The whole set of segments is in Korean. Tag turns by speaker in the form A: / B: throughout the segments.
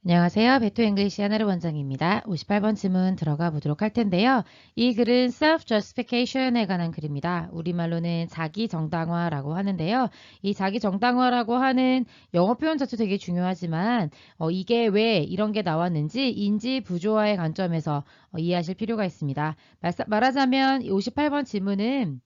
A: 안녕하세요. 베토 잉글리시 하나를 원장입니다. 58번 질문 들어가 보도록 할 텐데요. 이 글은 self-justification에 관한 글입니다. 우리말로는 자기 정당화라고 하는데요. 이 자기 정당화라고 하는 영어 표현 자체 되게 중요하지만 이게 왜 이런 게 나왔는지 인지 부조화의 관점에서 이해하실 필요가 있습니다. 말하자면 58번 질문은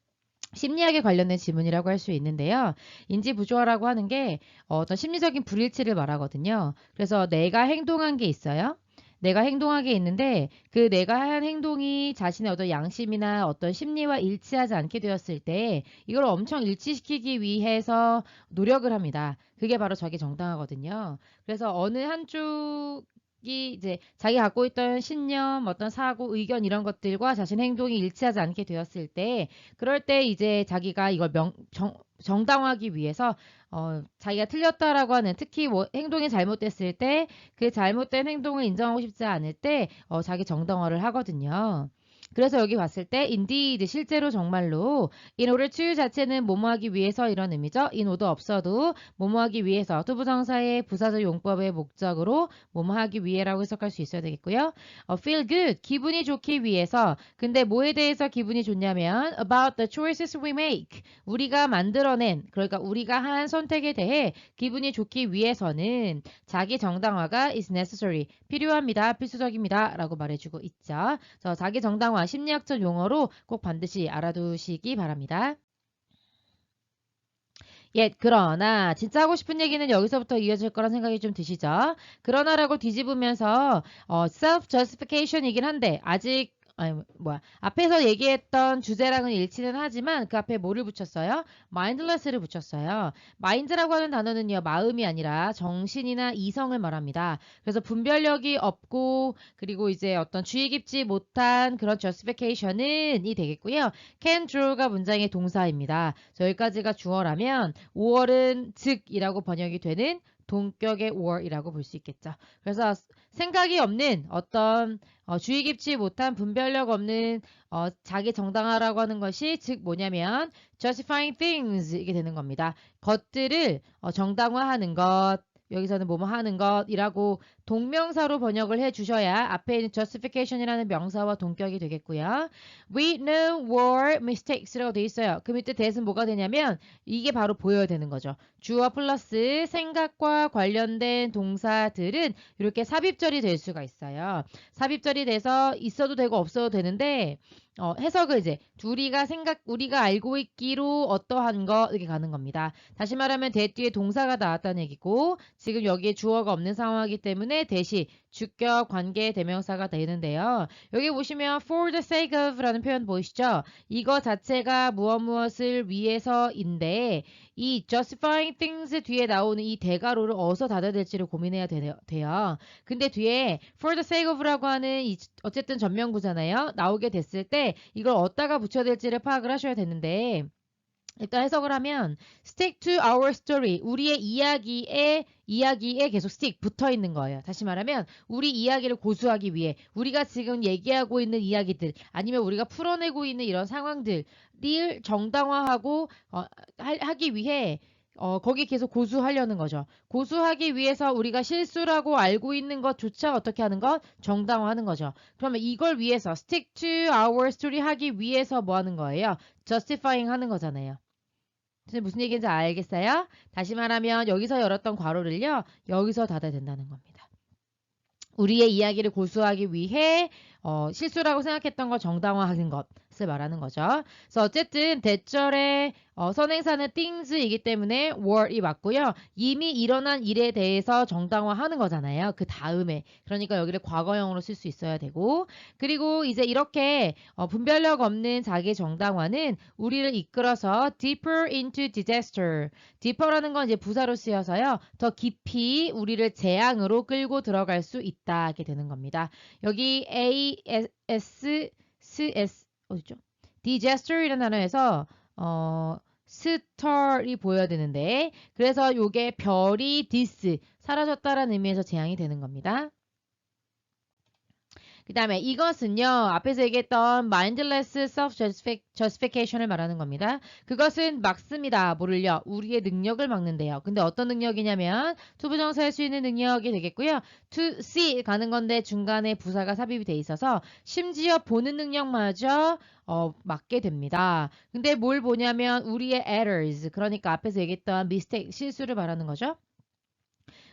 A: 심리학에 관련된 질문이라고 할 수 있는데요. 인지 부조화라고 하는 게 어떤 심리적인 불일치를 말하거든요. 그래서 내가 행동한 게 있어요. 내가 행동한 게 있는데 그 내가 한 행동이 자신의 어떤 양심이나 어떤 심리와 일치하지 않게 되었을 때 이걸 엄청 일치시키기 위해서 노력을 합니다. 그게 바로 자기 정당화거든요. 그래서 어느 한쪽 이 이제 자기 갖고 있던 신념, 어떤 사고, 의견 이런 것들과 자신의 행동이 일치하지 않게 되었을 때 그럴 때 이제 자기가 이걸 정당화하기 위해서 자기가 틀렸다라고 하는 특히 뭐 행동이 잘못됐을 때 그 잘못된 행동을 인정하고 싶지 않을 때 자기 정당화를 하거든요. 그래서 여기 봤을 때 indeed 실제로 정말로 in order to 자체는 뭐뭐하기 위해서 이런 의미죠. in order 없어도 뭐뭐하기 위해서 투부정사의 부사적 용법의 목적으로 뭐뭐하기 위해라고 해석할 수 있어야 되겠고요. feel good 기분이 좋기 위해서 근데 뭐에 대해서 기분이 좋냐면 about the choices we make 우리가 만들어낸 그러니까 우리가 한 선택에 대해 기분이 좋기 위해서는 자기 정당화가 is necessary 필요합니다. 필수적입니다. 라고 말해주고 있죠. 그래서 자기 정당화 심리학적 용어로 꼭 반드시 알아두시기 바랍니다. 그러나 진짜 하고 싶은 얘기는 여기서부터 이어질 거란 생각이 좀 드시죠? 그러나라고 뒤집으면서 self-justification이긴 한데 아직 아니 뭐야 앞에서 얘기했던 주제랑은 일치는 하지만 그 앞에 뭐를 붙였어요? mindless를 붙였어요. mind라고 하는 단어는요 마음이 아니라 정신이나 이성을 말합니다. 그래서 분별력이 없고 그리고 이제 어떤 주의 깊지 못한 그런 justification은 이 되겠고요. can draw가 문장의 동사입니다. 여기까지가 주어라면 5월은 즉이라고 번역이 되는 동격의 5월이라고 볼 수 있겠죠. 그래서 생각이 없는 어떤 주의 깊지 못한 분별력 없는 자기 정당화라고 하는 것이 즉 뭐냐면 justifying things 이게 되는 겁니다. 것들을 정당화하는 것 여기서는 뭐뭐 하는 것이라고 동명사로 번역을 해 주셔야 앞에 있는 justification이라는 명사와 동격이 되겠고요. We know were mistakes라고 돼 있어요. 그 밑에 대신 뭐가 되냐면 이게 바로 보여야 되는 거죠. 주어 플러스 생각과 관련된 동사들은 이렇게 삽입절이 될 수가 있어요. 삽입절이 돼서 있어도 되고 없어도 되는데 해석을 이제 우리가 알고 있기로 어떠한 거 이렇게 가는 겁니다. 다시 말하면 대 뒤에 동사가 나왔다는 얘기고 지금 여기에 주어가 없는 상황이기 때문에 대시 주격 관계 대명사가 되는데요. 여기 보시면 for the sake of 라는 표현 보이시죠? 이거 자체가 무엇을 위해서인데 이 justifying things 뒤에 나오는 이 대가로를 어디서 닫아야 될지를 고민해야 돼요. 근데 뒤에 for the sake of라고 하는 어쨌든 전명구잖아요. 나오게 됐을 때 이걸 어디다가 붙여야 될지를 파악을 하셔야 되는데 일단 해석을 하면 stick to our story 우리의 이야기에 계속 stick 붙어 있는 거예요. 다시 말하면 우리 이야기를 고수하기 위해 우리가 지금 얘기하고 있는 이야기들 아니면 우리가 풀어내고 있는 이런 상황들을 정당화하고 하기 위해 거기 계속 고수하려는 거죠. 고수하기 위해서 우리가 실수라고 알고 있는 것조차 어떻게 하는 것? 정당화하는 거죠. 그러면 이걸 위해서 stick to our story 하기 위해서 뭐 하는 거예요? justifying 하는 거잖아요. 무슨 얘기인지 알겠어요? 다시 말하면 여기서 열었던 괄호를요. 여기서 닫아야 된다는 겁니다. 우리의 이야기를 고수하기 위해 실수라고 생각했던 걸 정당화하는 것을 말하는 거죠. 그래서 어쨌든 대절의 선행사는 things이기 때문에 were이 맞고요. 이미 일어난 일에 대해서 정당화하는 거잖아요. 그 다음에. 그러니까 여기를 과거형으로 쓸 수 있어야 되고 그리고 이제 이렇게 분별력 없는 자기 정당화는 우리를 이끌어서 deeper into disaster. deeper라는 건 이제 부사로 쓰여서요. 더 깊이 우리를 재앙으로 끌고 들어갈 수 있다게 되는 겁니다. 여기 S 어디죠? disaster이라는 단어에서 스털이 보여야 되는데 그래서 요게 별이 디스 사라졌다라는 의미에서 재앙이 되는 겁니다. 그 다음에 이것은요, 앞에서 얘기했던 mindless self-justification을 말하는 겁니다. 그것은 막습니다. 뭐를요? 우리의 능력을 막는데요. 근데 어떤 능력이냐면, 투부정사 할 수 있는 능력이 되겠고요. to see 가는 건데 중간에 부사가 삽입이 돼 있어서 심지어 보는 능력마저 막게 됩니다. 근데 뭘 보냐면 우리의 errors, 그러니까 앞에서 얘기했던 mistake, 실수를 말하는 거죠.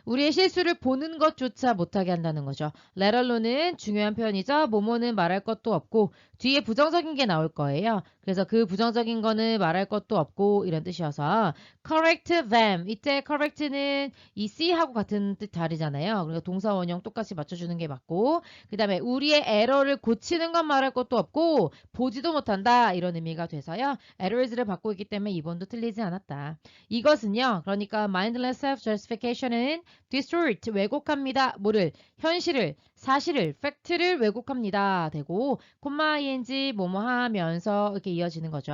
A: 우리의 실수를 보는 것조차 못하게 한다는 거죠. letter로는 중요한 표현이죠. 뭐뭐는 말할 것도 없고 뒤에 부정적인 게 나올 거예요. 그래서 그 부정적인 거는 말할 것도 없고 이런 뜻이어서 correct them. 이때 correct는 이 C하고 같은 뜻 다르잖아요. 그래서 동사 원형 똑같이 맞춰주는 게 맞고 그 다음에 우리의 에러를 고치는 건 말할 것도 없고 보지도 못한다. 이런 의미가 돼서요. errors를 받고 있기 때문에 이번도 틀리지 않았다. 이것은요. 그러니까 mindless self-justification은 distort, 왜곡합니다. 뭐를? 현실을, 사실을, 팩트를 왜곡합니다. 되고 콤마 ing 뭐뭐 하면서 이렇게 이어지는 거죠.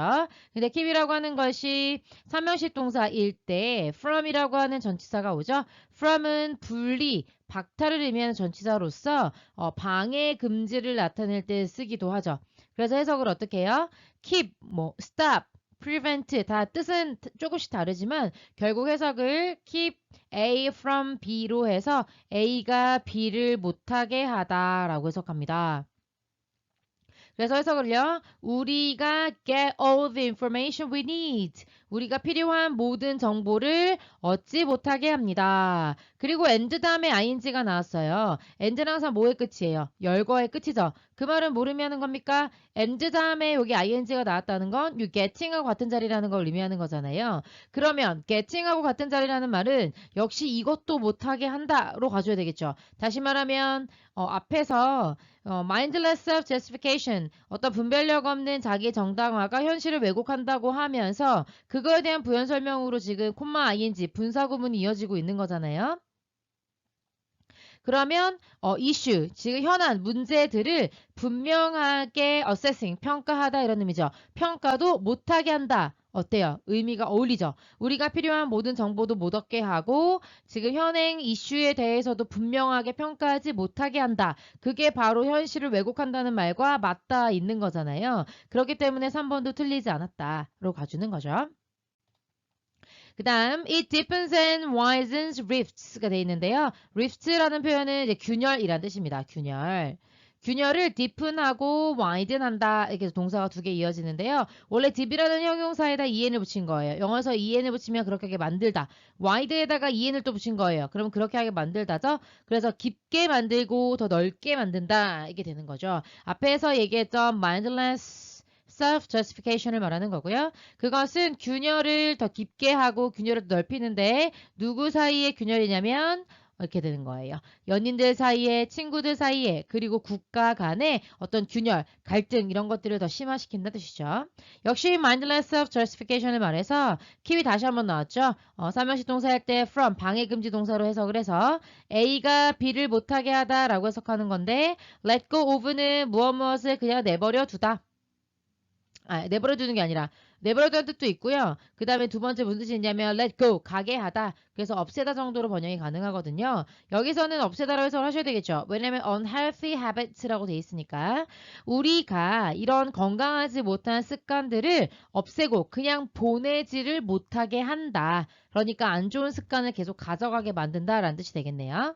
A: 근데 keep이라고 하는 것이 삼형식 동사일 때 from이라고 하는 전치사가 오죠. from은 분리, 박탈을 의미하는 전치사로서 방해, 금지를 나타낼 때 쓰기도 하죠. 그래서 해석을 어떻게 해요? keep, 뭐 stop, prevent 다 뜻은 조금씩 다르지만 결국 해석을 keep A from B로 해서 A가 B를 못하게 하다라고 해석합니다. 그래서 해석을요. 우리가 get all the information we need. 우리가 필요한 모든 정보를 얻지 못하게 합니다. 그리고 and 다음에 ing가 나왔어요. and는 항상 뭐의 끝이에요? 열거의 끝이죠. 그 말은 뭘 의미하는 겁니까? and 다음에 여기 ing가 나왔다는 건 you getting하고 같은 자리라는 걸 의미하는 거잖아요. 그러면 getting하고 같은 자리라는 말은 역시 이것도 못하게 한다로 가져야 되겠죠. 다시 말하면 앞에서 mindless self-justification, 어떤 분별력 없는 자기 정당화가 현실을 왜곡한다고 하면서 그거에 대한 부연 설명으로 지금 콤마 ing 분사 구문이 이어지고 있는 거잖아요. 그러면 이슈, 지금 현안, 문제들을 분명하게 assessing, 평가하다 이런 의미죠. 평가도 못하게 한다. 어때요? 의미가 어울리죠? 우리가 필요한 모든 정보도 못 얻게 하고 지금 현행 이슈에 대해서도 분명하게 평가하지 못하게 한다. 그게 바로 현실을 왜곡한다는 말과 맞닿아 있는 거잖아요. 그렇기 때문에 3번도 틀리지 않았다로 가주는 거죠. 그 다음 it deepens and widens rifts가 돼 있는데요. rift라는 표현은 이제 균열이란 뜻입니다. 균열. 균열을 deepen하고 widen한다. 이렇게 동사가 두 개 이어지는데요. 원래 deep이라는 형용사에다 en을 붙인 거예요. 영어에서 en을 붙이면 그렇게 하게 만들다. wide에다가 en을 또 붙인 거예요. 그럼 그렇게 하게 만들다죠. 그래서 깊게 만들고 더 넓게 만든다. 이게 되는 거죠. 앞에서 얘기했던 mindless self-justification을 말하는 거고요. 그것은 균열을 더 깊게 하고 균열을 더 넓히는데 누구 사이의 균열이냐면 이렇게 되는 거예요. 연인들 사이에, 친구들 사이에, 그리고 국가 간의 어떤 균열, 갈등 이런 것들을 더 심화시킨다 뜻이죠. 역시 mindless self-justification을 말해서 키위 다시 한번 나왔죠. 삼형식 동사 할 때 from 방해 금지 동사로 해석을 해서 A가 B를 못하게 하다라고 해석하는 건데 let go of는 무엇을 그냥 내버려 두다. 내버려 두는 게 아니라 내버려 두는 뜻도 있고요. 그 다음에 두 번째 무슨 뜻이 있냐면 let go, 가게 하다. 그래서 없애다 정도로 번역이 가능하거든요. 여기서는 없애다라고 해석을 하셔야 되겠죠. 왜냐면 unhealthy habits라고 돼 있으니까 우리가 이런 건강하지 못한 습관들을 없애고 그냥 보내지를 못하게 한다. 그러니까 안 좋은 습관을 계속 가져가게 만든다라는 뜻이 되겠네요.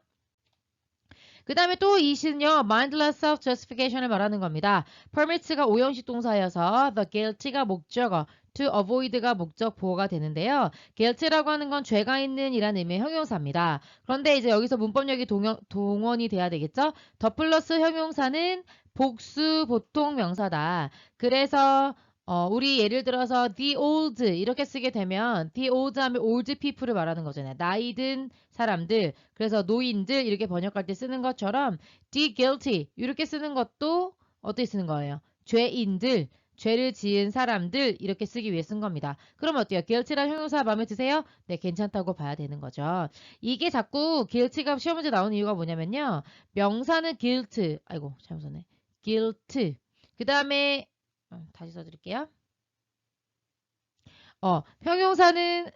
A: 그 다음에 또 이시는요. mindless self-justification을 말하는 겁니다. permits가 오형식 동사여서 the guilty가 목적어, to avoid가 목적 보호가 되는데요. guilty라고 하는 건 죄가 있는 이란 의미의 형용사입니다. 그런데 이제 여기서 문법력이 동원이 돼야 되겠죠? 더 플러스 형용사는 복수 보통 명사다. 그래서 우리 예를 들어서 the old 이렇게 쓰게 되면 the old 하면 old people을 말하는 거잖아요. 나이 든 사람들. 그래서 노인들 이렇게 번역할 때 쓰는 것처럼 the guilty 이렇게 쓰는 것도 어떻게 쓰는 거예요? 죄인들, 죄를 지은 사람들 이렇게 쓰기 위해 쓴 겁니다. 그럼 어때요? guilty라는 형용사 마음에 드세요? 네, 괜찮다고 봐야 되는 거죠. 이게 자꾸 guilty가 시험 문제 나오는 이유가 뭐냐면요. 명사는 guilt, 아이고 잘못 썼네. guilt. 그 다음에 다시 써드릴게요. 형용사는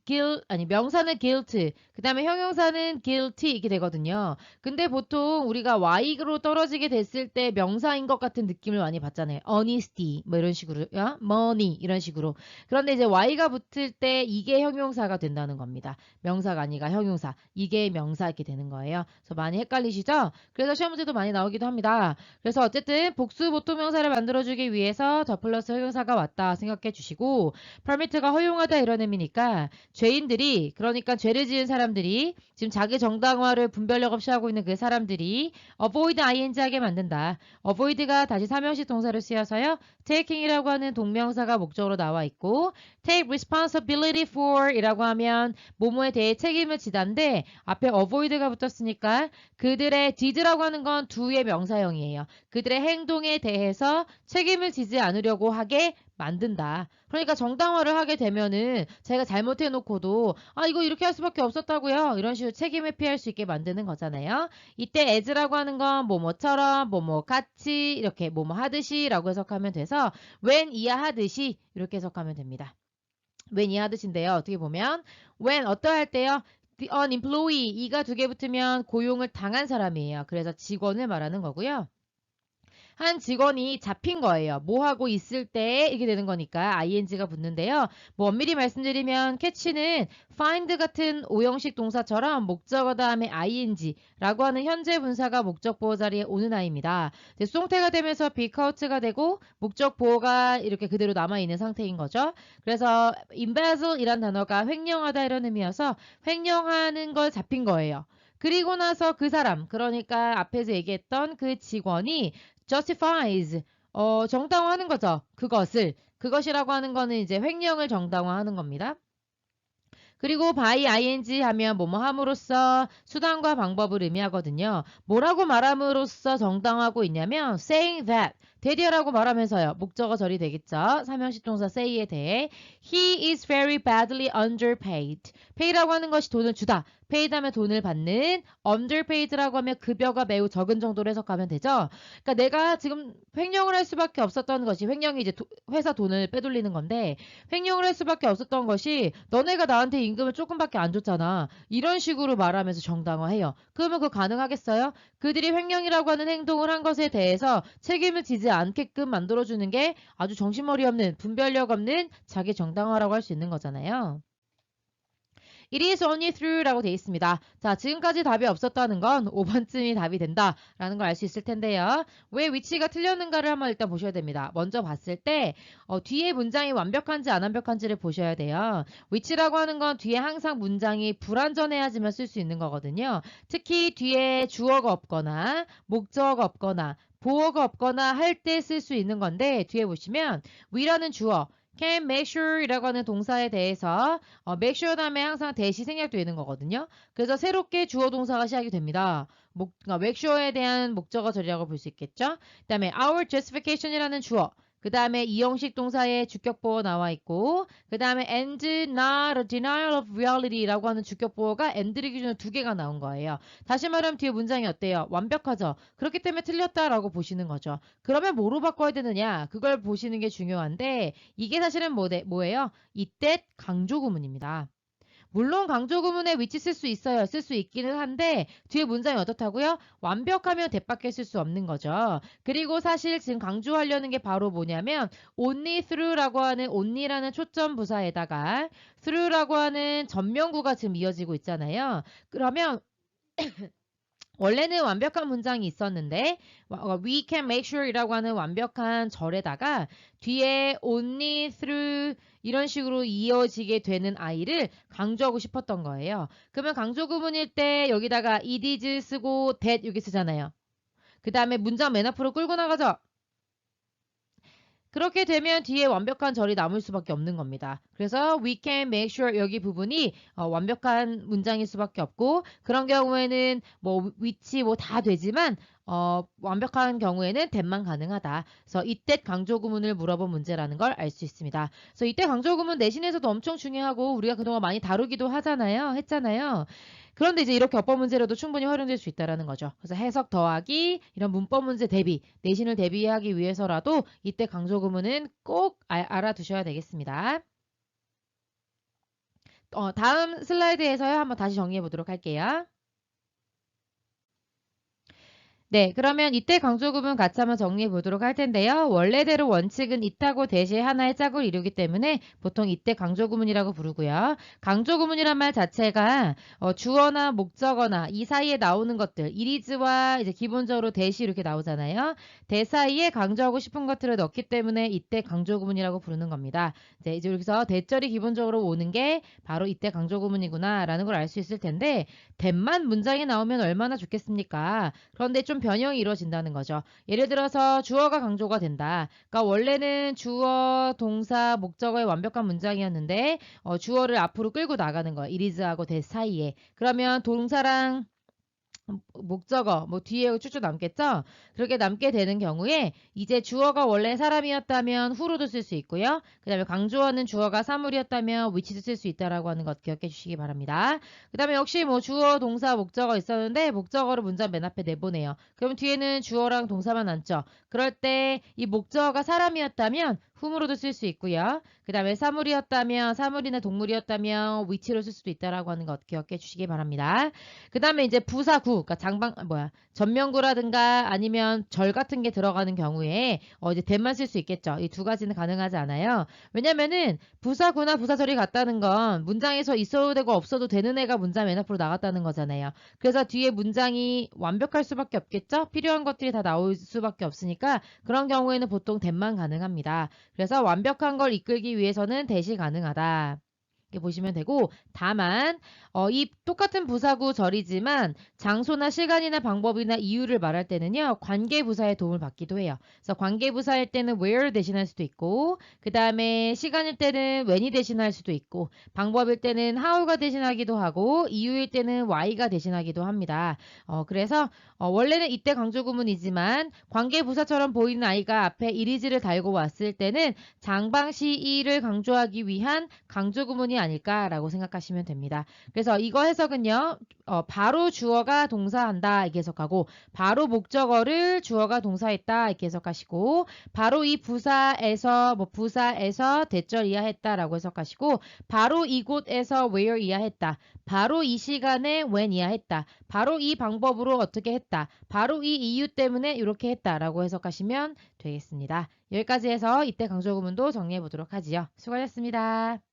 A: 명사는 guilt, 그 다음에 형용사는 guilty 이렇게 되거든요. 근데 보통 우리가 y로 떨어지게 됐을 때 명사인 것 같은 느낌을 많이 받잖아요. honesty, 뭐 이런 식으로, money, 이런 식으로. 그런데 이제 y가 붙을 때 이게 형용사가 된다는 겁니다. 명사가 아니라 형용사. 이게 명사 이렇게 되는 거예요. 그래서 많이 헷갈리시죠? 그래서 시험 문제도 많이 나오기도 합니다. 그래서 어쨌든 복수 보통 명사를 만들어주기 위해서 더 플러스 형용사가 왔다 생각해 주시고, permit가 허용하다 이런 의미니까 죄인들이, 그러니까 죄를 지은 사람들이, 지금 자기 정당화를 분별력 없이 하고 있는 그 사람들이 avoid ing 하게 만든다. avoid가 다시 삼형식 동사를 쓰여서요. taking이라고 하는 동명사가 목적으로 나와 있고, take responsibility for 이라고 하면 뭐뭐에 대해 책임을 지다인데 앞에 avoid가 붙었으니까 그들의 did라고 하는 건 do의 명사형이에요. 그들의 행동에 대해서 책임을 지지 않으려고 하게 만든다. 그러니까 정당화를 하게 되면은 제가 잘못해놓고도 이거 이렇게 할 수밖에 없었다고요. 이런 식으로 책임을 피할 수 있게 만드는 거잖아요. 이때 as라고 하는 건 뭐뭐처럼 뭐뭐 같이 이렇게 뭐뭐 하듯이 라고 해석하면 돼서 when 이하하듯이 이렇게 해석하면 됩니다. when 이하듯인데요. 어떻게 보면 when 어떠할 때요. the unemployee 이가 두 개 붙으면 고용을 당한 사람이에요. 그래서 직원을 말하는 거고요. 한 직원이 잡힌 거예요. 뭐 하고 있을 때 이렇게 되는 거니까 ing가 붙는데요. 뭐 엄밀히 말씀드리면 catch는 find 같은 오형식 동사처럼 목적어 다음에 ing라고 하는 현재 분사가 목적 보호 자리에 오는 아이입니다. 수동태가 되면서 be caught가 되고 목적 보호가 이렇게 그대로 남아있는 상태인 거죠. 그래서 embezzle이란 단어가 횡령하다 이런 의미여서 횡령하는 걸 잡힌 거예요. 그리고 나서 그 사람, 그러니까 앞에서 얘기했던 그 직원이 justifies 정당화하는 거죠. 그것이라고 하는 거는 이제 횡령을 정당화하는 겁니다. 그리고 by ing 하면 뭐뭐 함으로써 수단과 방법을 의미하거든요. 뭐라고 말함으로써 정당하고 있냐면 saying that 대디어라고 말하면서요. 목적어 절이 되겠죠. 삼형식 동사 say에 대해 he is very badly underpaid. pay라고 하는 것이 돈을 주다. paid 하면 돈을 받는, underpaid라고 하면 급여가 매우 적은 정도로 해석하면 되죠. 그러니까 내가 지금 횡령을 할 수밖에 없었던 것이, 횡령이 이제 회사 돈을 빼돌리는 건데 횡령을 할 수밖에 없었던 것이 너네가 나한테 임금을 조금밖에 안 줬잖아. 이런 식으로 말하면서 정당화해요. 그러면 그거 가능하겠어요? 그들이 횡령이라고 하는 행동을 한 것에 대해서 책임을 지지 않게끔 만들어주는 게 아주 정신머리 없는, 분별력 없는 자기 정당화라고 할 수 있는 거잖아요. It is only through라고 되어 있습니다. 자, 지금까지 답이 없었다는 건 5번쯤이 답이 된다라는 걸 알 수 있을 텐데요. 왜 위치가 틀렸는가를 한번 일단 보셔야 됩니다. 먼저 봤을 때 뒤에 문장이 완벽한지 안 완벽한지를 보셔야 돼요. 위치라고 하는 건 뒤에 항상 문장이 불완전해야지만 쓸 수 있는 거거든요. 특히 뒤에 주어가 없거나 목적어가 없거나 보어가 없거나 할 때 쓸 수 있는 건데 뒤에 보시면 we라는 주어 can make sure 이라고 하는 동사에 대해서 make sure 다음에 항상 대시 생략되는 거거든요. 그래서 새롭게 주어 동사가 시작이 됩니다. make sure에 대한 목적어 절이라고 볼 수 있겠죠. 그 다음에 our justification이라는 주어, 그 다음에 이형식 동사의 주격보어 나와 있고, 그 다음에 and not a denial of reality라고 하는 주격보어가 and를 기준으로 두 개가 나온 거예요. 다시 말하면 뒤에 문장이 어때요? 완벽하죠. 그렇기 때문에 틀렸다라고 보시는 거죠. 그러면 뭐로 바꿔야 되느냐? 그걸 보시는 게 중요한데 이게 사실은 뭐예요? 이때 강조 구문입니다. 물론 강조 구문에 위치 쓸 수 있어요. 쓸 수 있기는 한데 뒤에 문장이 어떻다고요? 완벽하면 대밖에 쓸 수 없는 거죠. 그리고 사실 지금 강조하려는 게 바로 뭐냐면 only through라고 하는 only라는 초점 부사에다가 through라고 하는 전명구가 지금 이어지고 있잖아요. 그러면 원래는 완벽한 문장이 있었는데 we can make sure 이라고 하는 완벽한 절에다가 뒤에 only through 이런 식으로 이어지게 되는 아이를 강조하고 싶었던 거예요. 그러면 강조 구문일 때 여기다가 it is 쓰고 that 여기 쓰잖아요. 그 다음에 문장 맨 앞으로 끌고 나가죠. 그렇게 되면 뒤에 완벽한 절이 남을 수밖에 없는 겁니다. 그래서 we can make sure 여기 부분이 완벽한 문장일 수밖에 없고 그런 경우에는 뭐 위치 뭐 다 되지만 완벽한 경우에는 that만 가능하다. 그래서 이때 강조 구문을 물어본 문제라는 걸 알 수 있습니다. 그래서 이때 강조 구문 내신에서도 엄청 중요하고 우리가 그동안 많이 다루기도 했잖아요. 그런데 이제 이렇게 어법 문제로도 충분히 활용될 수 있다는 거죠. 그래서 해석 더하기 이런 문법 문제 대비, 내신을 대비하기 위해서라도 이때 강조 구문은 꼭 알아두셔야 되겠습니다. 다음 슬라이드에서요. 한번 다시 정리해 보도록 할게요. 네, 그러면 이때 강조구문 같이 한번 정리해 보도록 할 텐데요. 원래대로 원칙은 이타고 대시에 하나의 짝을 이루기 때문에 보통 이때 강조구문이라고 부르고요. 강조구문이란 말 자체가 주어나 목적어나 이 사이에 나오는 것들, 이리즈와 이제 기본적으로 대시 이렇게 나오잖아요. 대 사이에 강조하고 싶은 것들을 넣기 때문에 이때 강조구문이라고 부르는 겁니다. 이제 여기서 대절이 기본적으로 오는 게 바로 이때 강조구문이구나라는 걸 알 수 있을 텐데, 대만 문장이 나오면 얼마나 좋겠습니까? 그런데 좀 변형이 이루어진다는 거죠. 예를 들어서 주어가 강조가 된다. 그러니까 원래는 주어, 동사, 목적어의 완벽한 문장이었는데 주어를 앞으로 끌고 나가는 거예요. it is하고 that 사이에. 그러면 동사랑 목적어 뭐 뒤에 쭉쭉 남겠죠. 그렇게 남게 되는 경우에 이제 주어가 원래 사람이었다면 who로도 쓸 수 있고요. 그 다음에 강조하는 주어가 사물이었다면 which도 쓸 수 있다라고 하는 것 기억해 주시기 바랍니다. 그 다음에 역시 뭐 주어 동사 목적어 있었는데 목적어를 문장 맨 앞에 내보내요. 그럼 뒤에는 주어랑 동사만 남죠. 그럴 때 이 목적어가 사람이었다면 whom으로도 쓸 수 있고요. 그 다음에 사물이었다면 사물이나 동물이었다면 which로 쓸 수도 있다라고 하는 것 기억해 주시기 바랍니다. 그 다음에 이제 부사구, 그러니까 전명구라든가 아니면 절 같은 게 들어가는 경우에 이제 대만 쓸 수 있겠죠. 이 두 가지는 가능하지 않아요. 왜냐면은 부사구나 부사절이 같다는 건 문장에서 있어도 되고 없어도 되는 애가 문장 맨 앞으로 나갔다는 거잖아요. 그래서 뒤에 문장이 완벽할 수밖에 없겠죠. 필요한 것들이 다 나올 수밖에 없으니까 그런 경우에는 보통 대만 가능합니다. 그래서 완벽한 걸 이끌기 위해서는 대시 가능하다. 이렇게 보시면 되고, 다만 이 똑같은 부사구 절이지만 장소나 시간이나 방법이나 이유를 말할 때는요, 관계부사의 도움을 받기도 해요. 그래서 관계부사일 때는 where 대신할 수도 있고, 그 다음에 시간일 때는 when이 대신할 수도 있고, 방법일 때는 how가 대신하기도 하고, 이유일 때는 why가 대신하기도 합니다. 그래서 원래는 이때 강조구문이지만 관계부사처럼 보이는 아이가 앞에 이리지를 달고 왔을 때는 장방시이를 강조하기 위한 강조구문이 아닐까라고 생각하시면 됩니다. 그래서 이거 해석은요. 바로 주어가 동사한다 이렇게 해석하고, 바로 목적어를 주어가 동사했다 이렇게 해석하시고, 바로 이 부사에서 대절 이하했다라고 해석하시고, 바로 이곳에서 where 이하했다, 바로 이 시간에 when 이하했다, 바로 이 방법으로 어떻게 했다, 바로 이 이유 때문에 이렇게 했다라고 해석하시면 되겠습니다. 여기까지 해서 이때 강조구문도 정리해 보도록 하지요. 수고하셨습니다.